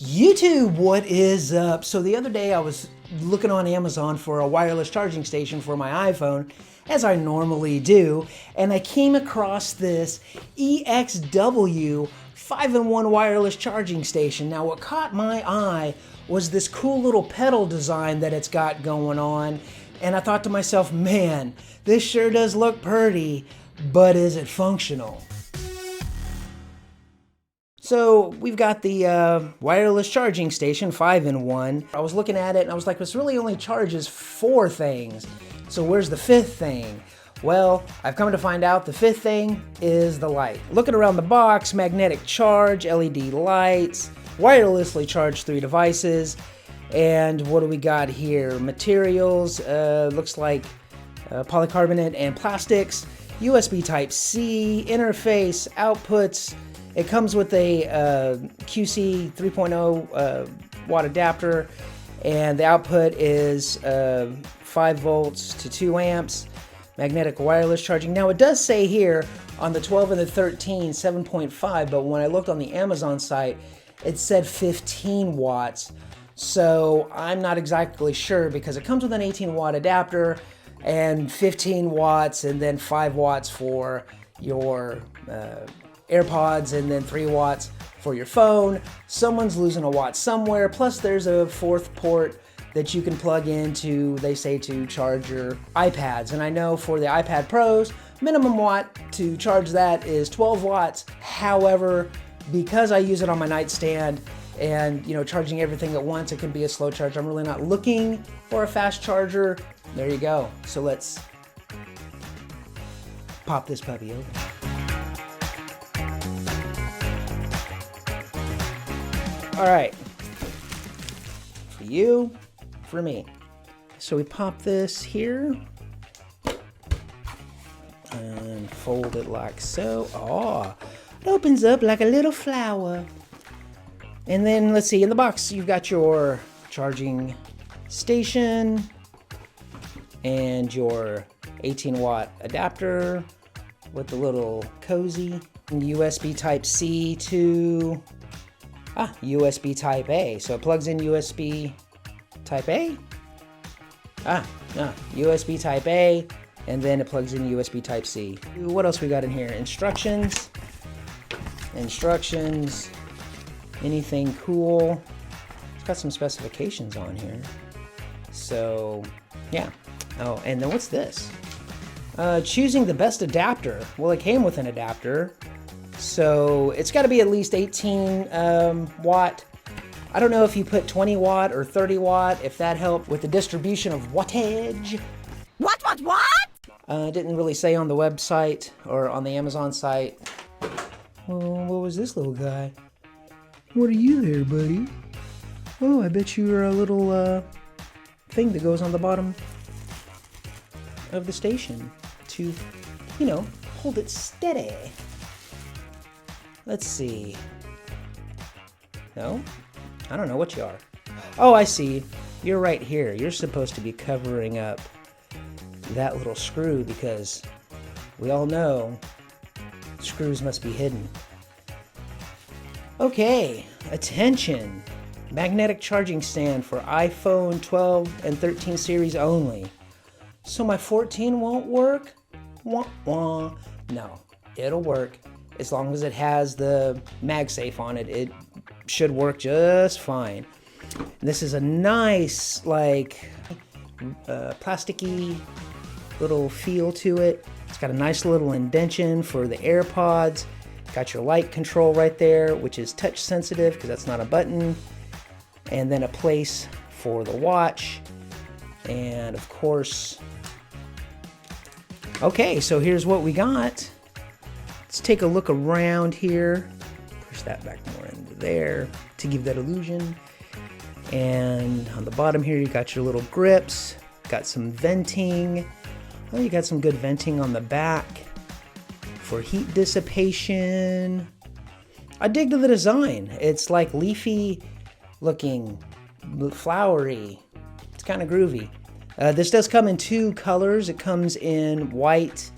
YouTube, what is up? So the other day I was looking on Amazon for a wireless charging station for my iPhone, as I normally do, and I came across this EXW 5-in-1 wireless charging station. Now what caught my eye was this cool little pedal design that it's got going on, and I thought to myself, man, this sure does look pretty, but is it functional? So we've got the wireless charging station, 5-in-1. I was looking at it and I was like, this really only charges 4 things. So where's the 5th thing? Well, I've come to find out the 5th thing is the light. Looking around the box, magnetic charge, LED lights, wirelessly charged 3 devices. And what do we got here? Materials, looks like polycarbonate and plastics, USB Type-C, interface, outputs. It comes with a QC 3.0 watt adapter, and the output is 5 volts to 2 amps, magnetic wireless charging. Now it does say here on the 12 and the 13, 7.5, but when I looked on the Amazon site, it said 15 watts. So I'm not exactly sure because it comes with an 18 watt adapter and 15 watts and then 5 watts for your Airpods and then 3 watts for your phone. Someone's losing a watt somewhere. Plus there's a 4th port that you can plug into, they say, to charge your iPads. And I know for the iPad Pros, minimum watt to charge that is 12 watts. However, because I use it on my nightstand and, you know, charging everything at once, it can be a slow charge. I'm really not looking for a fast charger. There you go. So let's pop this puppy open. All right, for you, for me. So we pop this here and fold it like so. Oh, it opens up like a little flower. And then let's see, in the box, you've got your charging station and your 18 watt adapter with the little cozy USB Type-C to USB Type-A. So it plugs in USB Type-A? USB Type-A, and then it plugs in USB Type-C. What else we got in here? Instructions. Anything cool. It's got some specifications on here. So, yeah. Oh, and then what's this? Choosing the best adapter. Well, it came with an adapter. So it's got to be at least 18 watt. I don't know if you put 20 watt or 30 watt, if that helped with the distribution of wattage. What? Didn't really say on the website or on the Amazon site. Oh, what was this little guy? What are you there, buddy? Oh, I bet you're a little thing that goes on the bottom of the station to, you know, hold it steady. Let's see. No? I don't know what you are. Oh, I see. You're right here. You're supposed to be covering up that little screw because we all know screws must be hidden. Okay, attention. Magnetic charging stand for iPhone 12 and 13 series only. So my 14 won't work? Wah, wah. No, it'll work. As long as it has the MagSafe on it, it should work just fine. This is a nice, like, plasticky little feel to it. It's got a nice little indentation for the AirPods. Got your light control right there, which is touch sensitive because that's not a button. And then a place for the watch. And of course, okay, so here's what we got. Let's take a look around here. Push that back more into there to give that illusion. And on the bottom here, you got your little grips. Got some venting. Oh, you got some good venting on the back for heat dissipation. I dig the design. It's like leafy looking, flowery. It's kind of groovy. This does come in 2 colors. It comes in white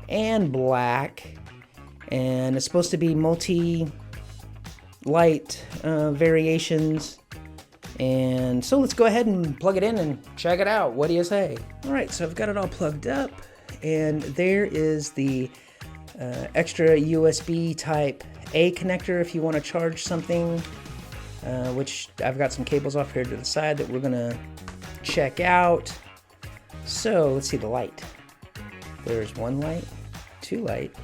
and black. And it's supposed to be multi light variations. And so let's go ahead and plug it in and check it out. What do you say? All right, so I've got it all plugged up, and there is the extra USB type A connector if you want to charge something, which I've got some cables off here to the side that we're gonna check out. So let's see the light. There's 1 light, 2 light,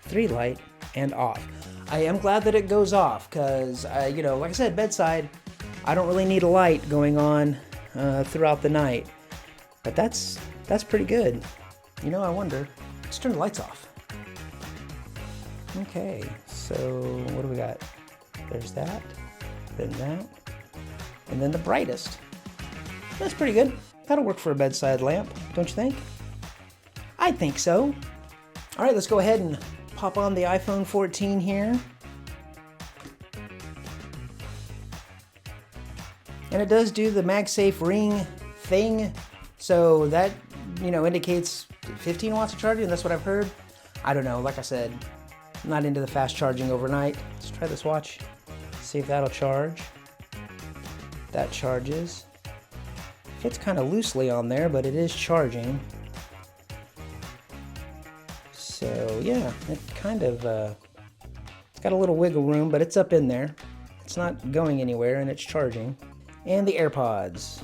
3 light, and off. I am glad that it goes off because, you know, like I said, bedside, I don't really need a light going on throughout the night. But that's pretty good. You know, I wonder. Let's turn the lights off. Okay, so what do we got? There's that, then that, and then the brightest. That's pretty good. That'll work for a bedside lamp, don't you think? I think so. All right, let's go ahead and pop on the iPhone 14 here. And it does do the MagSafe ring thing. So that, you know, indicates 15 watts of charging. That's what I've heard. I don't know. Like I said, I'm not into the fast charging overnight. Let's try this watch. See if that'll charge. That charges. Fits kind of loosely on there, but it is charging. So yeah, it kind of, it's got a little wiggle room, but it's up in there. It's not going anywhere, and it's charging. And the Airpods.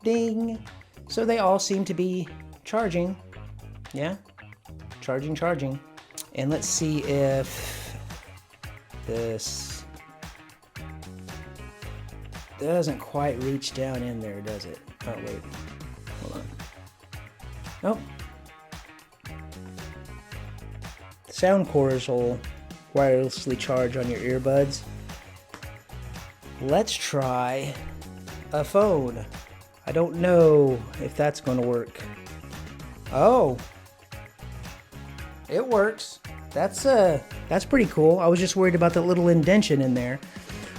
Ding! So they all seem to be charging. Yeah? Charging. And let's see if this doesn't quite reach down in there, does it? Oh, wait. Hold on. Nope. The sound cores will wirelessly charge on your earbuds. Let's try a phone. I don't know if that's going to work. Oh, it works. That's pretty cool. I was just worried about the little indention in there.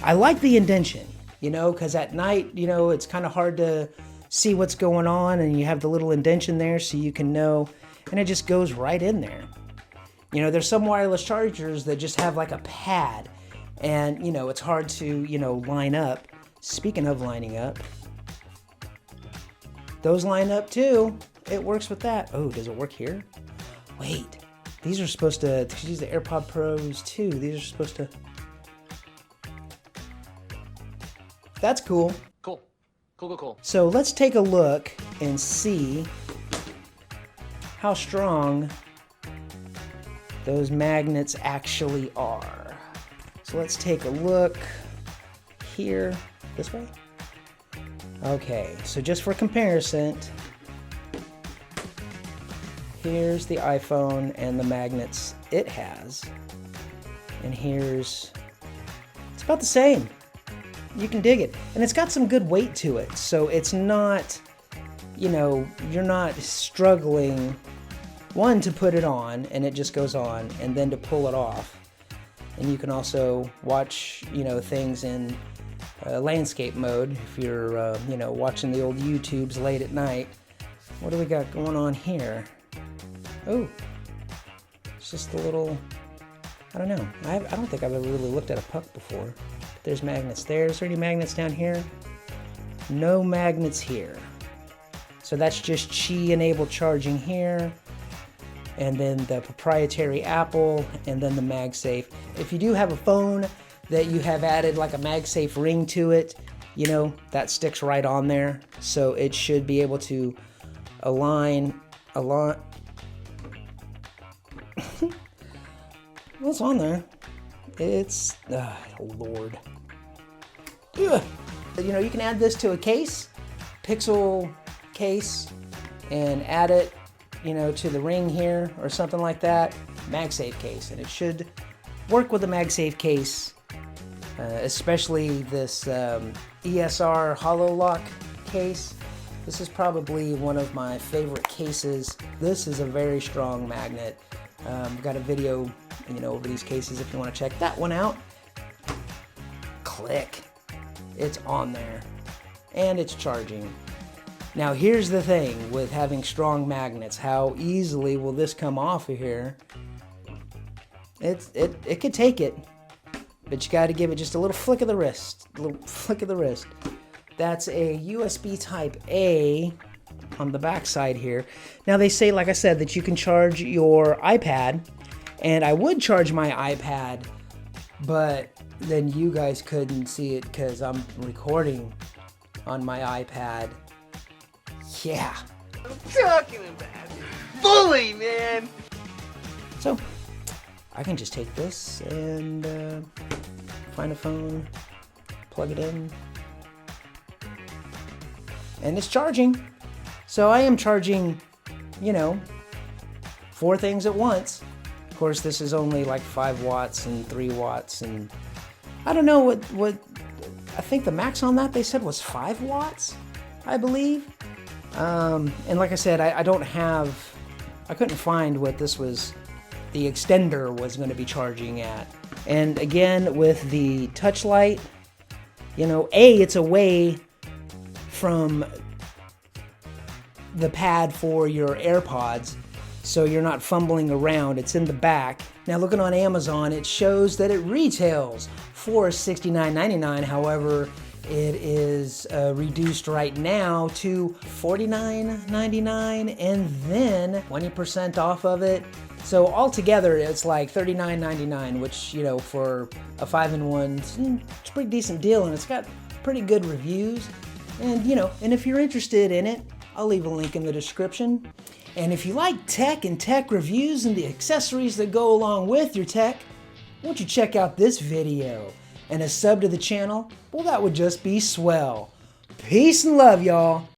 I like the indention, you know, because at night, you know, it's kind of hard to see what's going on, and you have the little indention there so you can know, and it just goes right in there. You know, there's some wireless chargers that just have like a pad, and, you know, it's hard to, you know, line up. Speaking of lining up, those line up too. It works with that. Oh, does it work here? Wait, these are supposed to, these are the AirPod Pros too. These are supposed to. That's cool. Cool. So let's take a look and see how strong those magnets actually are. So let's take a look here, this way. Okay, so just for comparison, here's the iPhone and the magnets it has. And here's, it's about the same. You can dig it. And it's got some good weight to it. So it's not, you know, you're not struggling, one, to put it on and it just goes on, and then to pull it off. And you can also watch, you know, things in landscape mode if you're, you know, watching the old YouTubes late at night. What do we got going on here? Oh, it's just a little, I don't know. I don't think I've ever really looked at a puck before. There's magnets there. Is there any magnets down here? No magnets here. So that's just Qi-enabled charging here. And then the proprietary Apple, and then the MagSafe. If you do have a phone that you have added like a MagSafe ring to it, you know, that sticks right on there. So it should be able to align. What's on there? It's, oh Lord. Ugh. You know, you can add this to a case, Pixel case, and add it, you know, to the ring here or something like that. MagSafe case, and it should work with the MagSafe case, especially this ESR Hollow Lock case. This is probably one of my favorite cases. This is a very strong magnet. Got a video, you know, over these cases if you want to check that one out. Click. It's on there. And it's charging. Now here's the thing with having strong magnets. How easily will this come off of here? It could take it. but you got to give it just a little flick of the wrist. A little flick of the wrist. That's a USB Type A on the back side here. Now they say, like I said, that you can charge your iPad, and I would charge my iPad, but then you guys couldn't see it because I'm recording on my iPad. Yeah. I'm talking about bully, man. So I can just take this and find a phone, plug it in, and it's charging. So I am charging, you know, 4 things at once. Of course, this is only like 5 watts and 3 watts, and I don't know what I think the max on that they said was 5 watts, I believe. And like I said, I couldn't find what this was, the extender was going to be charging at. And again, with the touch light, you know, it's away from the pad for your AirPods, so you're not fumbling around. It's in the back. Now looking on Amazon, it shows that it retails for $69.99. However, it is reduced right now to $49.99 and then 20% off of it. So altogether, it's like $39.99, which, you know, for a 5-in-1, it's a pretty decent deal, and it's got pretty good reviews. And, you know, and if you're interested in it, I'll leave a link in the description. And if you like tech and tech reviews and the accessories that go along with your tech, won't you check out this video? And a sub to the channel, well, that would just be swell. Peace and love, y'all.